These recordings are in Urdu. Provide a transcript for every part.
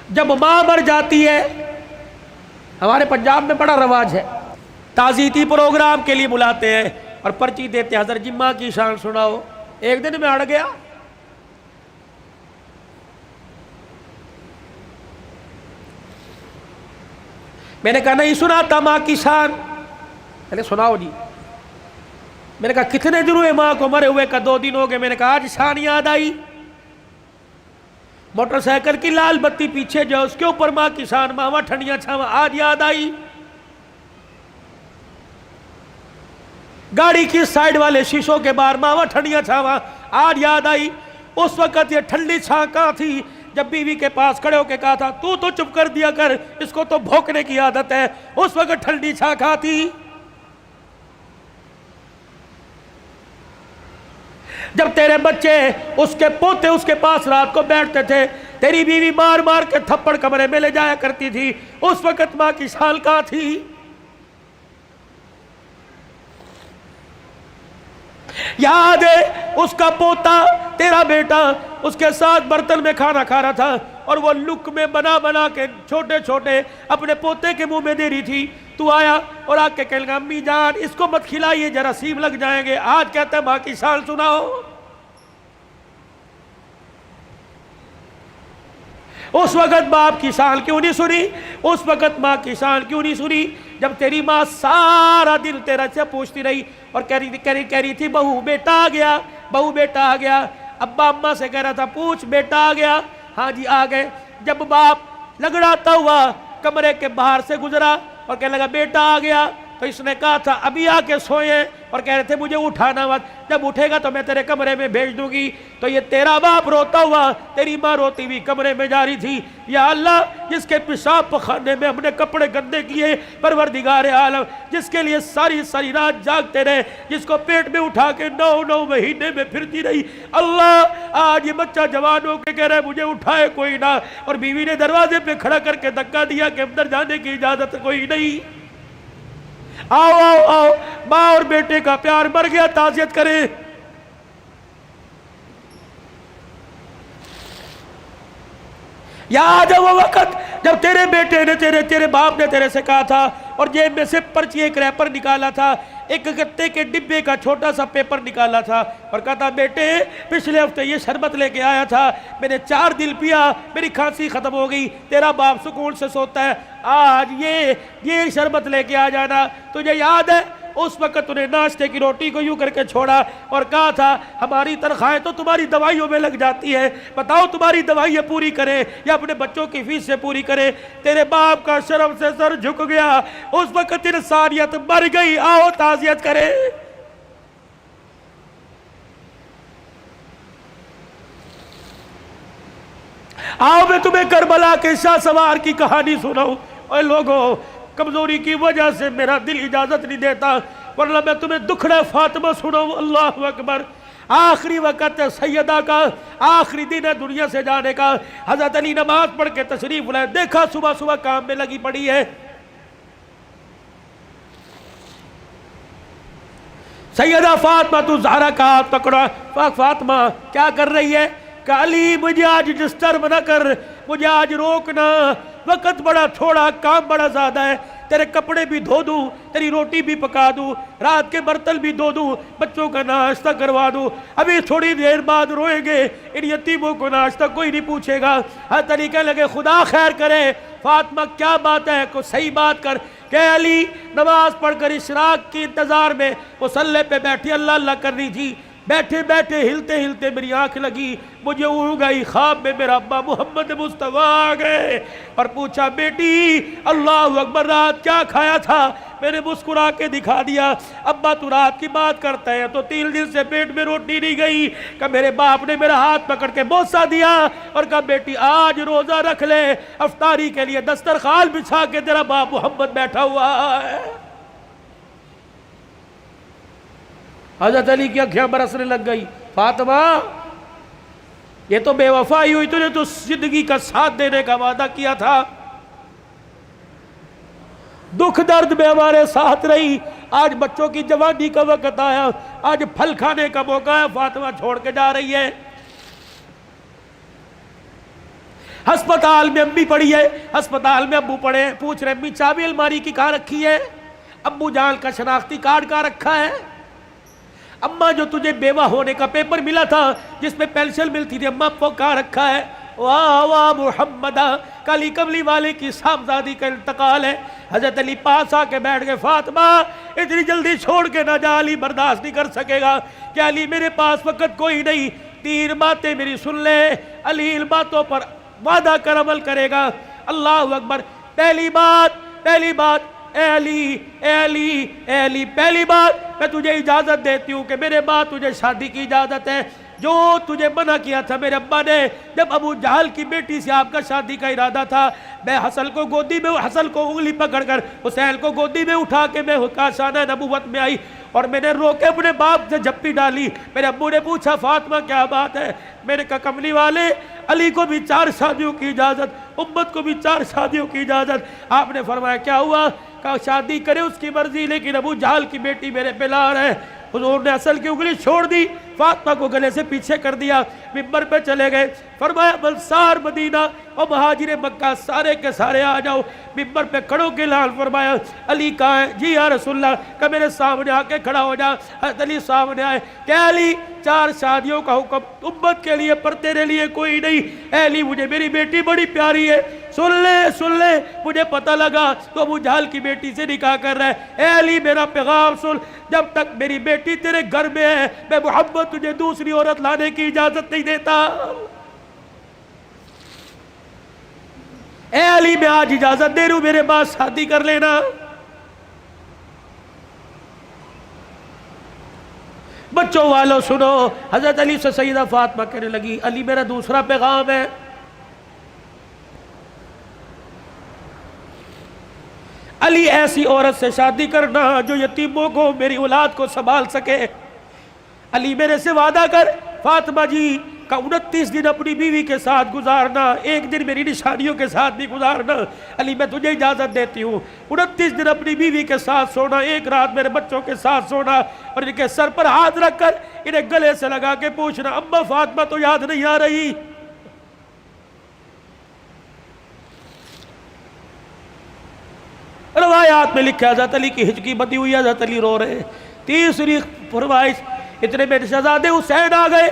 جب ماں مر جاتی ہے، ہمارے پنجاب میں بڑا رواج ہے، تعزیتی پروگرام کے لیے بلاتے ہیں اور پرچی دیتے ہیں، حضرت جی ماں کی شان سناؤ۔ ایک دن میں اڑ گیا، میں نے کہا نہیں سناتا ماں کی شان، میں نے سناؤ جی۔ میں نے کہا کتنے دن ہوئے ماں کو مرے ہوئے؟ کا 2 دن ہو گئے۔ میں نے کہا آج شان یاد آئی، موٹر سائیکل کی لال بتی پیچھے جو اس کے اوپر ماں کی شان، ماما ٹھنڈیاں چھاواں، آج یاد آئی۔ گاڑی کی سائیڈ والے شیشوں کے باہر ماما ٹھنڈیاں چھاواں، آج یاد آئی۔ اس وقت یہ ٹھنڈی چھاں کہاں تھی جب بیوی کے پاس کھڑے ہو کے کہا تھا تو چپ کر دیا کر، اس کو تو بھونکنے کی عادت ہے۔ اس وقت ٹھنڈی چھاں کہاں تھی؟ جب تیرے بچے، اس کے پوتے اس کے پاس رات کو بیٹھتے تھے، تیری بیوی مار مار کے تھپڑ کمرے میں لے جایا کرتی تھی، اس وقت ماں کی شان کہاں تھی؟ یاد ہے اس کا پوتا تیرا بیٹا اس کے ساتھ برتن میں کھانا کھا رہا تھا اور وہ لک میں بنا بنا کے چھوٹے چھوٹے اپنے پوتے کے منہ میں دے رہی تھی، تو آیا اور آ کے کہنے لگا امی جان اس کو مت کھلائیے جراثیم لگ جائیں گے۔ آج کہتا ہے ماں کی شان سناؤ۔ اس وقت باپ کی شان کیوں نہیں سنی؟ اس وقت ماں کی شان کیوں نہیں سنی؟ جب تیری ماں سارا دن تیرا سے پوچھتی رہی اور کہہ رہی تھی بہو بیٹا آ گیا، بہو بیٹا آ گیا۔ ابا اماں سے کہہ رہا تھا پوچھ بیٹا آ گیا؟ ہاں جی آ گئے۔ جب باپ لگڑاتا ہوا کمرے کے باہر سے گزرا اور کہنے لگا بیٹا آ گیا، تو اس نے کہا تھا ابھی آ کے سوئے اور کہہ رہے تھے مجھے اٹھانا مت، جب اٹھے گا تو میں تیرے کمرے میں بھیج دوں گی۔ تو یہ تیرا باپ روتا ہوا تیری ماں روتی ہوئی کمرے میں جا رہی تھی، یا اللہ جس کے پیشاب پخانے میں ہم نے کپڑے گندے کیے، پروردگار عالم جس کے لیے ساری ساری رات جاگتے رہے، جس کو پیٹ میں اٹھا کے 9 مہینے میں پھرتی رہی، اللہ آج یہ بچہ جوان ہو کے کہہ رہا ہے مجھے اٹھائے کوئی نہ، اور بیوی نے دروازے پہ کھڑا کر کے دھکا دیا کہ اندر جانے کی اجازت کوئی نہیں۔ آؤ آؤ آؤ، ماں اور بیٹے کا پیار مر گیا، تعزیت کریں۔ یاد ہے وہ وقت جب تیرے بیٹے نے تیرے باپ نے تیرے سے کہا تھا اور جیب میں سے پرچی ایک ریپر نکالا تھا، ایک گتے کے ڈبے کا چھوٹا سا پیپر نکالا تھا اور کہا تھا بیٹے پچھلے ہفتے یہ شربت لے کے آیا تھا، میں نے 4 دن پیا، میری کھانسی ختم ہو گئی، تیرا باپ سکون سے سوتا ہے، آج یہ شربت لے کے آ جانا۔ تجھے یاد ہے اس وقت انہیں ناشتے کی روٹی کو یوں کر کے چھوڑا اور کہا تھا ہماری تنخواہیں تو تمہاری دوائیوں میں لگ جاتی ہے، بتاؤ تمہاری دوائیاں پوری کریں یا اپنے بچوں کی فیس سے پوری کریں۔ تیرے باپ کا شرم سے سر جھک گیا، اس وقت انسانیت مر گئی۔ آؤ تعزیت کریں۔ آؤ میں تمہیں کربلا کے شاہ سوار کی کہانی سناؤں۔ اے لوگوں کمزوری کی وجہ سے میرا دل اجازت نہیں دیتا، ورنہ میں تمہیں دکھڑا فاطمہ سناؤں۔ اللہ اکبر۔ آخری وقت سیدہ کا، آخری دن ہے دنیا سے جانے کا۔ حضرت علی نماز پڑھ کے تشریف لائے، دیکھا صبح صبح کام میں لگی پڑی ہے۔ سیدہ فاطمہ تو زہرا کا ہاتھ پکڑا، فاطمہ کیا کر رہی ہے؟ کہ علی مجھے آج ڈسٹرب نہ کر، مجھے آج روکنا، وقت بڑا تھوڑا، کام بڑا زیادہ ہے، تیرے کپڑے بھی دھو دوں، تیری روٹی بھی پکا دوں، رات کے برتن بھی دھو دوں، بچوں کا ناشتہ کروا دوں، ابھی تھوڑی دیر بعد روئیں گے، ان یتیموں کو ناشتہ کوئی نہیں پوچھے گا۔ ہر طریقے لگے خدا خیر کرے۔ فاطمہ کیا بات ہے، کوئی صحیح بات کر۔ کہ علی نماز پڑھ کر اشراق کی انتظار میں مصلی پہ بیٹھی اللہ اللہ کر رہی تھی، بیٹھے بیٹھے ہلتے ہلتے میری آنکھ لگی، مجھے اڑ گئی، خواب میں میرا ابا محمد مصطفیٰ آ گئے اور پوچھا بیٹی اللہ اکبر رات کیا کھایا تھا؟ میں نے مسکرا کے دکھا دیا۔ ابا تو رات کی بات کرتا ہے تو 3 دن سے پیٹ میں روٹی نہیں گئی۔ کہ میرے باپ نے میرا ہاتھ پکڑ کے بوسہ دیا اور کہا بیٹی آج روزہ رکھ لے، افطاری کے لیے دسترخوان بچھا کے تیرا باپ محمد بیٹھا ہوا ہے۔ حضرت علی کی آنکھیں برسنے لگ گئی۔ فاطمہ یہ تو بے وفائی ہوئی، تو نے تو زندگی کا ساتھ دینے کا وعدہ کیا تھا، دکھ درد میں ہمارے ساتھ رہی، آج بچوں کی جوانی کا وقت آیا، آج پھل کھانے کا موقع ہے، فاطمہ چھوڑ کے جا رہی ہے۔ ہسپتال میں امی پڑی ہے، ہسپتال میں ابو پڑے، پوچھ رہے امی چابی الماری کی کہاں رکھی ہے؟ ابو جان کا شناختی کارڈ کہاں رکھا ہے؟ اماں جو تجھے بیوہ ہونے کا پیپر ملا تھا جس میں پینشن ملتی تھی، اماں وہ کہاں رکھا ہے؟ واہ واہ محمدہ، کالی کملی والے کی صاحبزادی کا انتقال ہے۔ حضرت علی پاس آ کے بیٹھ گئے، فاطمہ اتنی جلدی چھوڑ کے نہ جا، علی برداشت نہیں کر سکے گا کہ علی میرے پاس وقت کوئی نہیں، 3 باتیں میری سن لے، علی ان باتوں پر وعدہ کر عمل کرے گا۔ اللہ اکبر۔ پہلی بات اے علی پہلی بات، میں تجھے اجازت دیتی ہوں کہ میرے بعد تجھے شادی کی اجازت ہے۔ جو تجھے منع کیا تھا میرے ابا نے جب ابو جہل کی بیٹی سے آپ کا شادی کا ارادہ تھا، میں حسن کو انگلی پکڑ کر حسین کو گودی میں اٹھا کے میں کاشانہ نبوت میں آئی اور میں نے رو کے اپنے باپ سے جھپی ڈالی۔ میرے ابو نے پوچھا فاطمہ کیا بات ہے؟ میں نے کہا کملی والے، علی کو بھی 4 شادیوں کی اجازت، امت کو بھی 4 شادیوں کی اجازت۔ آپ نے فرمایا کیا ہوا؟ کہا شادی کرے اس کی مرضی، لیکن ابو جہل کی بیٹی میرے پہ لار ہے۔ حضور نے اصل کی انگلی چھوڑ دی، فاطمہ کو گلے سے پیچھے کر دیا، منبر پہ چلے گئے۔ فرمایا انصار مدینہ اور مہاجر مکہ سارے کے سارے آ جاؤ۔ منبر پہ کھڑوں کے اعلان فرمایا علی کہاں ہے؟ جی یا رسول اللہ، کہ میرے سامنے آ کے کھڑا ہو جا۔ حضرت علی سامنے آئے کہ علی 4 شادیوں کا حکم امت کے لیے پر تیرے لیے کوئی نہیں۔ اے علی مجھے میری بیٹی بڑی پیاری ہے، سن لے مجھے پتہ لگا تو ابو جہل کی بیٹی سے نکاح کر رہا ہے۔ اے علی میرا پیغام سن، جب تک میری بیٹی تیرے گھر میں ہے میں محمد تجھے دوسری عورت لانے کی اجازت نہیں دیتا۔ اے علی میں آج اجازت دے رہا ہوں، میرے بعد شادی کر لینا۔ بچوں والوں سنو، حضرت علی سے سیدہ فاطمہ کہنے لگی علی میرا دوسرا پیغام ہے، علی ایسی عورت سے شادی کرنا جو یتیموں کو، میری اولاد کو سنبھال سکے۔ علی میرے سے وعدہ کر، فاطمہ جی کا 29 دن اپنی بیوی کے ساتھ گزارنا، 1 دن میری نشانیوں کے ساتھ بھی گزارنا۔ علی میں تجھے اجازت دیتی ہوں، 29 دن اپنی بیوی کے ساتھ سونا، 1 رات میرے بچوں کے ساتھ سونا، اور ان کے سر پر ہاتھ رکھ کر انہیں گلے سے لگا کے پوچھنا اماں فاطمہ تو یاد نہیں آ رہی؟ روایات میں لکھا حضرت علی کی ہچکی بندی ہوئی، حضرت علی رو رہے۔ تیسری فرمائش، اتنے میں شہزادے حسین آ گئے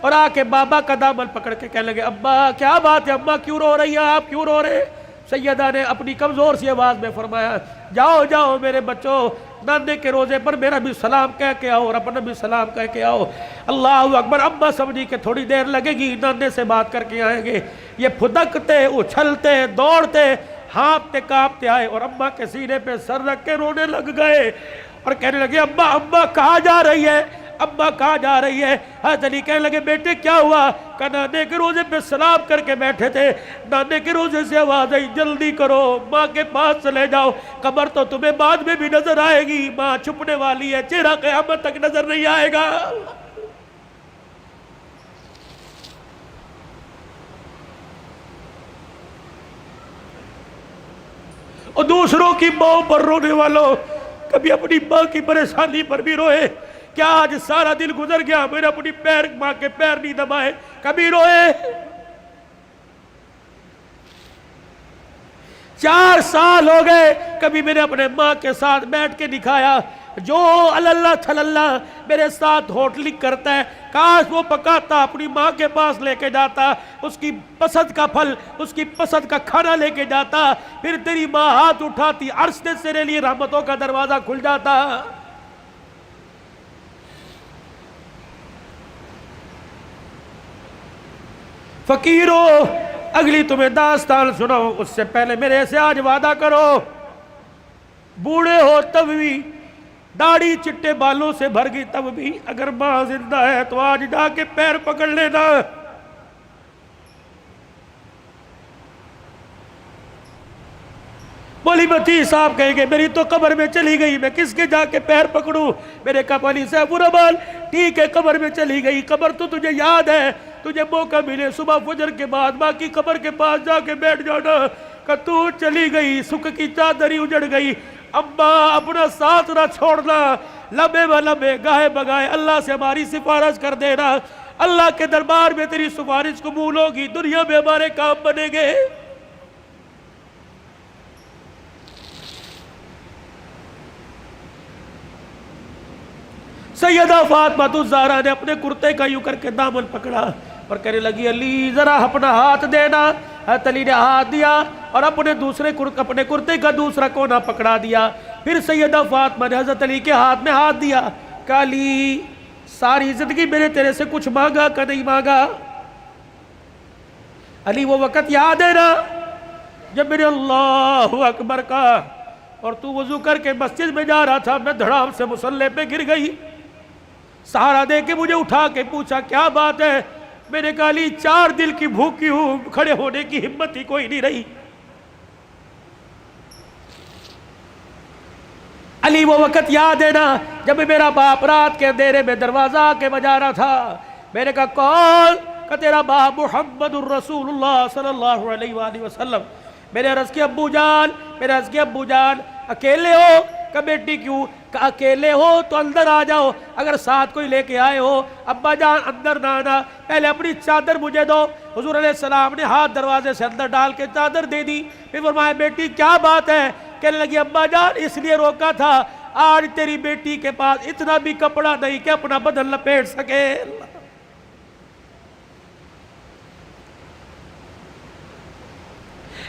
اور آ کے بابا کا دامن پکڑ کے کہنے لگے ابا کیا بات ہے، اماں کیوں رو رہی ہیں، آپ کیوں رو رہے؟ سیدہ نے اپنی کمزور سی آواز میں فرمایا جاؤ میرے بچوں، نانے کے روزے پر میرا بھی سلام کہہ کے آؤ اور اپنا بھی سلام کہہ کے آؤ۔ اللہ اکبر۔ اماں سمجھی کہ تھوڑی دیر لگے گی، نانے سے بات کر کے آئیں گے۔ یہ پھدکتے اچھلتے دوڑتے ہانپتے کانپتے آئے اور اماں کے سینے پہ سر رکھ کے رونے لگ گئے اور کہنے لگے اماں کہاں جا رہی ہے، اماں کہاں جا رہی ہے؟ حضرت علی کہنے لگے بیٹے کیا ہوا؟ کہ نانے کے روزے پہ سلام کر کے بیٹھے تھے، نانے کے روزے سے آواز آئی جلدی کرو، ماں کے پاس چلے جاؤ، قبر تو تمہیں بعد میں بھی نظر آئے گی، ماں چھپنے والی ہے، چہرہ قیامت تک نظر نہیں آئے گا۔ اور دوسروں کی ماں پر رونے والوں، کبھی اپنی ماں کی پریشانی پر بھی روئے۔ کیا آج سارا دن گزر گیا میں نے اپنی ماں کے پیر نہیں دبائے؟ کبھی روئے؟ 4 سال ہو گئے کبھی میں نے اپنے ماں کے ساتھ بیٹھ کے دکھایا؟ جو اللہ تھلاللہ میرے ساتھ ہوٹلنگ کرتا ہے کاش وہ پکاتا اپنی ماں کے پاس لے کے جاتا، اس کی پسند کا پھل، اس کی پسند کا کھانا لے کے جاتا، پھر تیری ماں ہاتھ اٹھاتی، عرش سے تیرے لیے رحمتوں کا دروازہ کھل جاتا۔ فقیرو اگلی تمہیں داستان سناؤ، اس سے پہلے میرے سے آج وعدہ کرو، بوڑھے ہو تب بھی، داڑھی چٹے بالوں سے بھر گئی تب بھی، اگر ماں زندہ ہے تو آج جا کے پیر پکڑ لینا۔ مولی متی صاحب کہیں گے میری تو قبر میں چلی گئی، میں کس کے جا کے پیر پکڑوں؟ میرے کہا علی صاحب برابر ٹھیک ہے، قبر میں چلی گئی، قبر تو تجھے یاد ہے، تجھے موقع ملے صبح فجر کے بعد ماں کی قبر کے پاس جا کے بیٹھ جانا، کہ تو چلی گئی، سکھ کی چادری اجڑ گئی، اماں اپنا ساتھ نہ چھوڑنا، لمبے و لمبے گاہے بگائے اللہ سے ہماری سفارش کر دینا، اللہ کے دربار میں تیری سفارش قبول ہوگی، دنیا میں ہمارے کام بنے گے۔ سیدہ فاطمہ الزہرا نے اپنے کرتے کا یوں کر کے دامن پکڑا اور کہنے لگی علی ذرا اپنا ہاتھ دینا۔ حضرت علی نے ہاتھ دیا اور اپنے کرتے کا دوسرا کونا پکڑا دیا۔ پھر سیدہ فاطمہ نے حضرت علی کے ہاتھ میں ہاتھ دیا، کہا علی ساری زندگی میں نے تیرے سے کچھ مانگا کہ نہیں مانگا؟ علی وہ وقت یاد ہے نا جب میں نے اللہ اکبر کہا اور تو وضو کر کے مسجد میں جا رہا تھا، میں دھڑام سے مصلی پہ گر گئی، سہارا دے کے مجھے اٹھا کے پوچھا کیا بات ہے؟ میں نے کہا علی 4 دل کی بھوکی ہوں، کھڑے ہونے کی ہمت ہی کوئی نہیں رہی۔ علی وہ وقت یاد ہے نا جب میرا باپ رات کے اندھیرے میں دروازہ کے بجا رہا تھا، میں نے کہا کون؟ کہ تیرا باپ محمد الرسول اللہ صلی اللہ علیہ وآلہ وسلم۔ میں نے عرض کیا ابو جان اکیلے ہو؟ کہ بیٹی کیوں؟ کہ اکیلے ہو تو اندر آ جاؤ، اگر ساتھ کوئی لے کے آئے ہو ابا جان اندر نہ آنا، پہلے اپنی چادر مجھے دو۔ حضور علیہ السلام نے ہاتھ دروازے سے اندر ڈال کے چادر دے دی۔ پھر فرمایا بیٹی کیا بات ہے؟ کہنے لگی ابا جان اس لیے روکا تھا، آج تیری بیٹی کے پاس اتنا بھی کپڑا نہیں کہ اپنا بدن لپیٹ سکے۔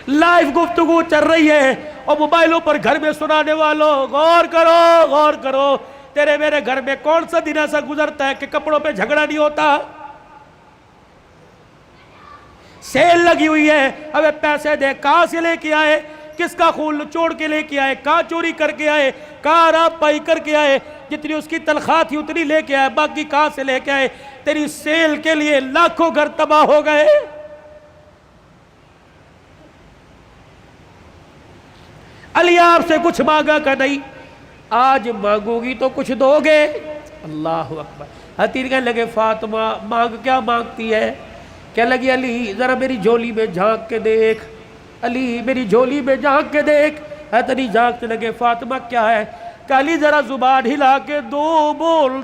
لائیو گفتگو چل رہی ہے اور موبائلوں پر گھر میں سنانے والوں غور کرو، تیرے میرے گھر میں کون سا دن ایسا گزرتا ہے کہ کپڑوں پہ جھگڑا نہیں ہوتا؟ سیل لگی ہوئی ہے، ابے پیسے دے، کہاں سے لے کے آئے؟ کس کا خون چوڑ کے لے کے آئے؟ کہاں چوری کر کے آئے؟ کہاں راب پائی کر کے آئے؟ جتنی اس کی تنخواہ تھی اتنی لے کے آئے، باقی کہاں سے لے کے آئے؟ تیری سیل کے لیے لاکھوں گھر تباہ ہو گئے۔ علی آپ سے کچھ مانگا کہ نہیں؟ آج مانگو گی تو کچھ دو گے؟ اللہ اکبر۔ حتیر کہنے لگے فاطمہ کیا مانگتی ہے؟ کہنے لگی علی ذرا میری جھولی میں جھانک کے دیکھ، علی میری جھولی میں جھانک کے دیکھ۔ حضرت علی جھانکتے لگے فاطمہ کیا ہے؟ کہ علی ذرا زبان ہلا کے دو بول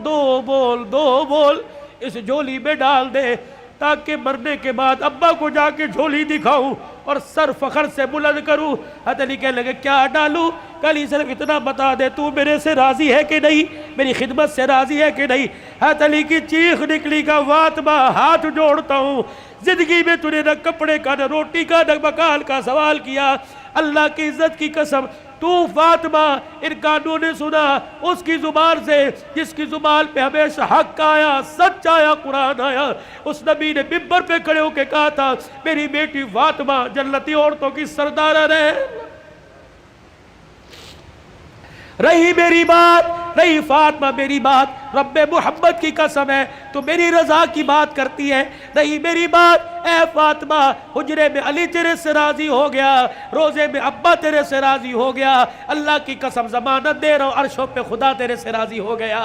اس جھولی میں ڈال دے، تاکہ مرنے کے بعد ابا کو جا کے جھولی دکھاؤں اور سر فخر سے بلند کروں۔ حضرت علی کہنے لگے کیا ڈالوں؟ کہ علی صرف اتنا بتا دے تو میرے سے راضی ہے کہ نہیں، میری خدمت سے راضی ہے کہ نہیں؟ حضرت علی کی چیخ نکلی کہ فاطمہ ہاتھ جوڑتا ہوں، زندگی میں تو نے نہ کپڑے کا نہ روٹی کا نہ مکان کا سوال کیا، اللہ کی عزت کی قسم تو فاطمہ ان کانوں نے سنا اس کی زبان سے جس کی زبان پہ ہمیشہ حق آیا، سچ آیا، قرآن آیا۔ اس نبی نے ممبر پہ کھڑے ہو کے کہا تھا میری بیٹی فاطمہ جنتی عورتوں کی سردار ہے۔ رہی میری بات، رہی فاطمہ میری بات، رب محمد کی قسم ہے تو میری رضا کی بات کرتی ہے، رہی میری بات اے فاطمہ حجرے میں علی تیرے سے راضی ہو گیا، روزے میں ابا تیرے سے راضی ہو گیا، اللہ کی قسم ضمانت دے رہا ہوں عرشوں پہ خدا تیرے سے راضی ہو گیا۔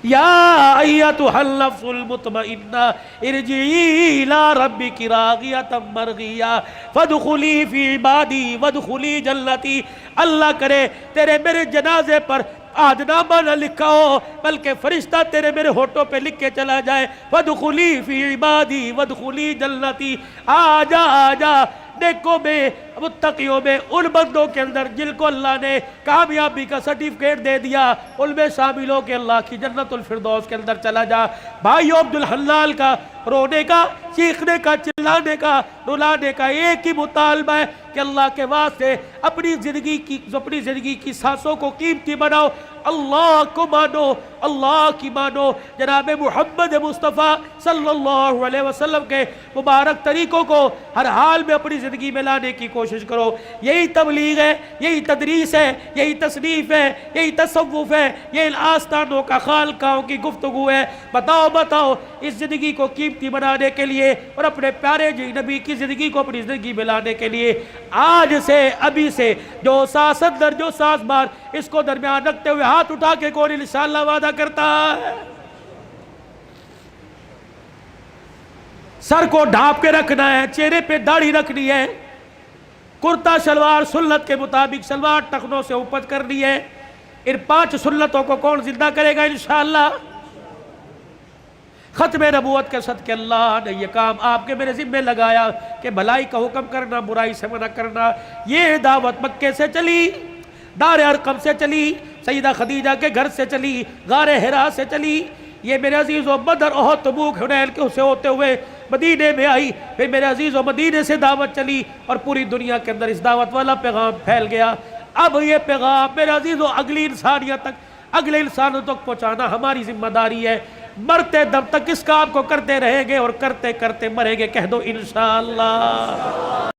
یا ایتھا النفس المطمئنہ ارجعی الی ربک راضیۃ مرضیہ فادخلی فی عبادی وادخلی جنتی۔ اللہ کرے تیرے میرے جنازے پر عہدنامہ نہ لکھا ہو بلکہ فرشتہ تیرے میرے ہونٹوں پہ لکھ کے چلا جائے، فادخلی فی عبادی وادخلی جنتی۔ آجا نیکوں میں متقیوں میں ان بندوں کے اندر جن کو اللہ نے کامیابی کا سرٹیفکیٹ دے دیا ان میں شامل ہو کے اللہ کی جنت الفردوس کے اندر چلا جا۔ بھائیو عبد الحلال کا رونے کا، چیخنے کا، چلانے کا، رلانے کا ایک ہی مطالبہ ہے کہ اللہ کے واسطے اپنی زندگی کی سانسوں کو قیمتی بناؤ، اللہ کو مانو، اللہ کی مانو، جناب محمد مصطفیٰ صلی اللہ علیہ وسلم کے مبارک طریقوں کو ہر حال میں اپنی زندگی میں لانے کی کوشش کرو۔ یہی تبلیغ ہے، یہی تدریس ہے، یہی تصنیف ہے، یہی تصوف ہے، یہ آستانوں کا خالقاہوں کی گفتگو ہے۔ بتاؤ اس زندگی کو قیمتی بنانے کے لیے اور اپنے پیارے نبی کی زندگی کو اپنی زندگی میں لانے کے لیے آج سے، ابھی سے جو ساس اندر جو ساس بار اس کو درمیان رکھتے ہوئے ہاتھ اٹھا کے کون انشاءاللہ وعدہ کرتا ہے؟ سر کو ڈھانپ کے رکھنا ہے، چہرے پہ داڑھی رکھنی ہے، کرتا شلوار سنت کے مطابق شلوار ٹخنوں سے اوپر کرنی ہے۔ ان 5 سنتوں کو کون زندہ کرے گا انشاءاللہ؟ ختم نبوت کے صدقے اللہ نے یہ کام آپ کے میرے ذمہ لگایا کہ بھلائی کا حکم کرنا، برائی سے منع کرنا۔ یہ دعوت مکے سے چلی، دار ارقم سے چلی، سیدہ خدیجہ کے گھر سے چلی، غار حرا سے چلی، یہ میرے عزیزو بدر احد تبوک حنین کے سے ہوتے ہوئے مدینے میں آئی، پھر میرے عزیزو مدینے سے دعوت چلی اور پوری دنیا کے اندر اس دعوت والا پیغام پھیل گیا۔ اب یہ پیغام میرے عزیزو اگلی انسانیت تک، اگلے انسانوں تک پہنچانا ہماری ذمہ داری ہے۔ مرتے دم تک اس کام کو کرتے رہیں گے اور کرتے کرتے مریں گے۔ کہہ دو انشاءاللہ۔